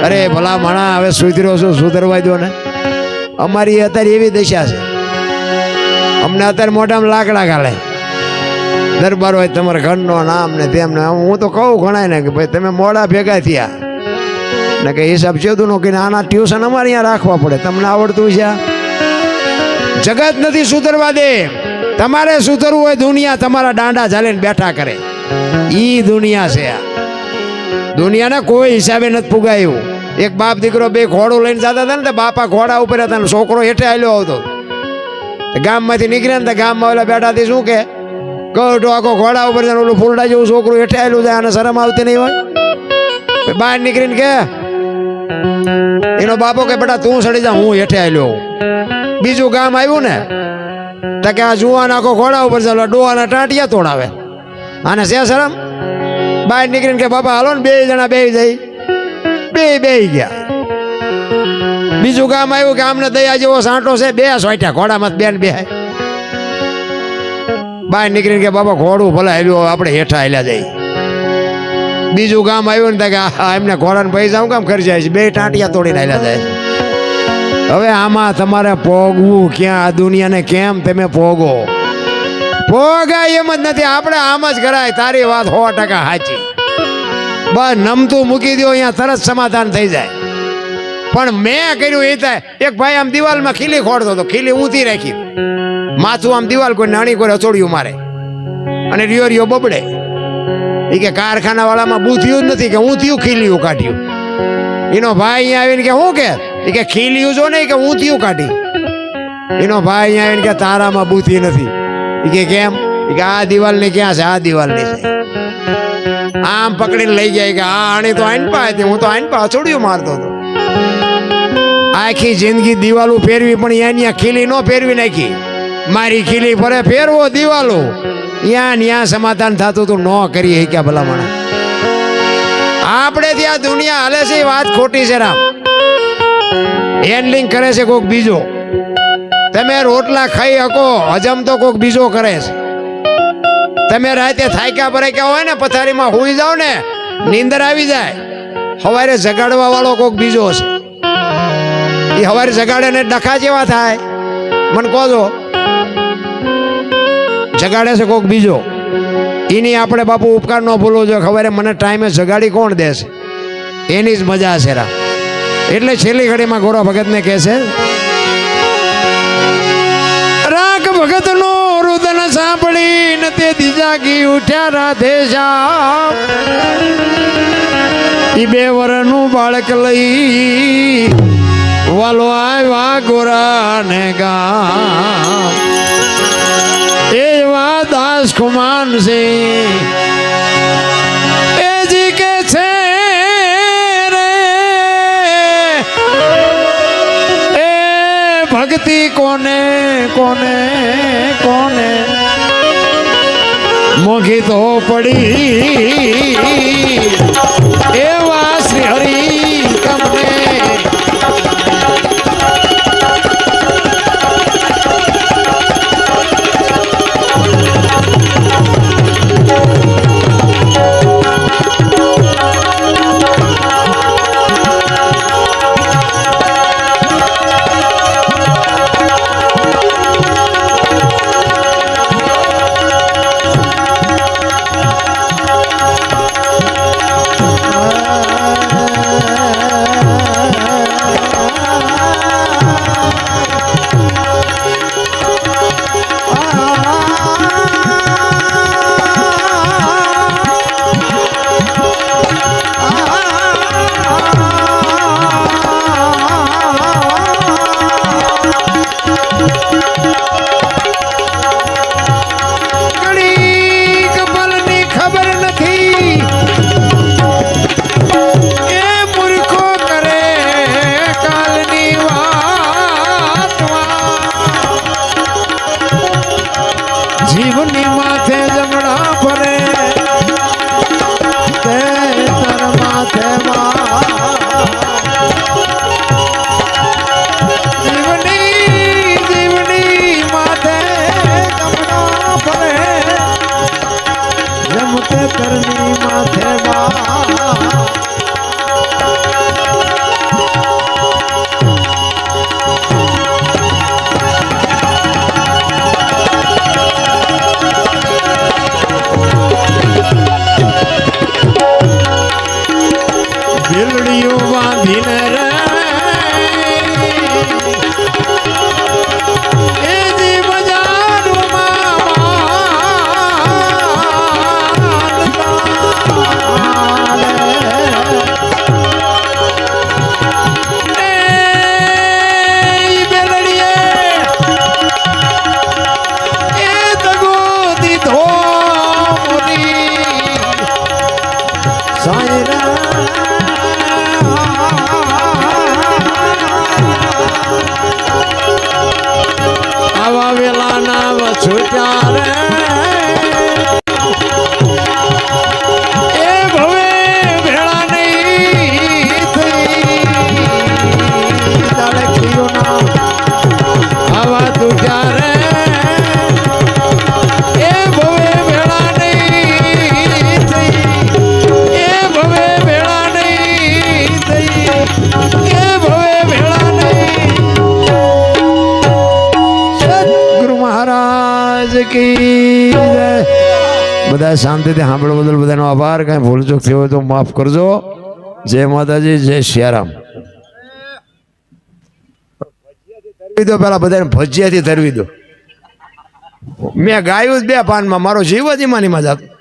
અરે ભલા માણા હવે સુધર્યો છું, સુધરવા દો ને. અમારી અત્યારે એવી દશા છે, અમને અત્યારે મોઢામાં લાકડા ગાલે દરબાર હોય તમારા ઘરનો નામ ને તેમ ને. હું તો કહું ઘણાય ને કે ભાઈ તમે મોડા ભેગા થયા ને કે હિસાબ ચેદું નો કે આના ટ્યુશન અમારે અહીંયા રાખવા પડે. તમને આવડતું છે? જગત નથી સુધરવા દે. તમારે સુધરવું હોય દુનિયા તમારા દાંડા ઝાલીને બેઠા કરે, ઈ દુનિયા છે. આ દુનિયાને કોઈ હિસાબે નથી પુગાયું. એક બાપ દીકરો બે ઘોડું લઈને જતા હતા ને, બાપા ઘોડા ઉપર હતા ને છોકરો હેઠે આલ્યો આવતો. ગામમાંથી નીકળ્યા ને ગામમાં ઓલા બેઠાથી શું કે કહો આખો ઘોડા ઉપર ઓલું ફૂલડા જેવું છોકરું હેઠે આવેલું જાય, આને શરમ આવતી નહીં હોય? બહાર નીકળીને કે એનો બાપો કે બેટા તું સડી જા, હું હેઠે આવેલો. બીજું ગામ આવ્યું ને તો કે આ જુવાન આખો ઘોડા ઉપર ચાલો ડોહાના ટાંટિયા તોડાવે, આને છે શરમ? બહાર નીકળીને કે બાપા હાલો ને બે જણા બે જઈ બે ગયા. બીજું ગામ આવ્યું કે આમને દયા જેવો સાંટો છે, બે સોટ્યા ઘોડામાં બેન બે. બહાર નીકળીને કે બાપા ઘોડું ભલે આવ્યું આપણે હેઠા હાલ્યા જાય. બીજું ગામ આવ્યું ને કે એમને ઘોડાને પૈસા કામ કરી જાય છે, બે ટાંટિયા તોડીને હાલ્યા જાય. હવે આમાં તમારે પોગવું ક્યાં? આ દુનિયાને કેમ તમે પોગો? પોગાય એમ જ નથી. આપણે આમ જ કરાય. તારી વાત 100% સાચી. બસ નમતું મૂકી દો, અહીંયા તરત સમાધાન થઈ જાય. પણ મેં કર્યું એ થાય. એક ભાઈ આમ દિવાલમાં ખીલી ખોડતો હતો, ખીલી ઊંધી રાખી, માથું આમ દિવાલ કોઈ નાની કોઈ હથોડિયું મારે અને રિયો બબડે. એ કે કારખાના વાળામાં બુથિયું જ નથી કે ઊંધિયું ખીલીયું કાઢ્યું. એનો ભાઈ અહીંયા આવીને કે શું કે એ કે ખીલીયું જો નહીં કે ઊંધિયું કાઢી. એનો ભાઈ અહીંયા આવીને કે તારામાં બુથી નથી. એ કે કેમ? એ કે આ દિવાલની ક્યાં છે? આ દિવાલની છે. આમ પકડીને લઈ જાય કે આ આણી તો આઈન પા હતી, હું તો આઈન પા હથોડિયું મારતો હતો. આખી જિંદગી દિવાલો ફેરવી પણ અહીંયા ખીલી ન ફેરવી નાખી. મારી ખીલી ફરે ફેરવો દિવાલો, ત્યાં સમાધાન થતું તું ન કરીએ ક્યાં ભલામણ. આપણે ત્યાં દુનિયા હાલે છે એ વાત ખોટી છે. રામ હેન્ડલિંગ કરે છે કોક બીજો. તમે રોટલા ખાઈ શકો, હજમ તો કોક બીજો કરે છે. તમે રાતે થાક્યા ભરાક્યા હોય ને પથારીમાં હુઈ જાવ ને, નીંદર આવી જાય, સવારે જગાડવા વાળો કોક બીજો છે. એ સવારે જગાડે ને ડખા જેવા થાય. મને કહો છો જગાડે છે કોક બીજો, એની આપણે બાપુ ઉપકાર ન ભૂલવો જોઈએ. ખબર મને ટાઈમે જગાડી કોણ દેશે? એની જ મજા છે. રા એટલે છેલ્લી ઘડીમાં ગોરા ભગતને કહે છે, રાગ ભગત નો રુદન સાંભળીને તે જાગી ઉઠ્યા રાધે શ્યામ. ઈ 2 વર્ષનું બાળક લઈ વાલો આવ્યા ગોરાને ગામ. એવા દાસ કુમાર છે એ જી કે છે રે એ ભક્તિ કોને કોને કોને મોઘી તો પડી એવા શ્રી હરિ તમને. ભીલડીઓ બાંધીને રે એ જી આવા વેલા નામ છૂટ્યા રે એ ભવે ભેળા નહીં થઈ તારે ખીયો ના આવા તૂટ્યા રે એ ભવે ભેળા નહીં થઈ એ ભવે ભેળા નહીં થઈ એ ભવે ભેળા નહીં સદગુરુ મહારાજ કી જય બધા શાંતિથી સાંભળો બદલ બધાનો આભાર કઈ ભૂલચૂક થયો હોય તો માફ કરજો જય માતાજી જય સિયારામ ધરવી દો પેલા બધાને ભજીયાથી ધરવી દો મેં ગાયું જ બે પાનમાં મારો જીવ જ ઈમાનીમાં જતો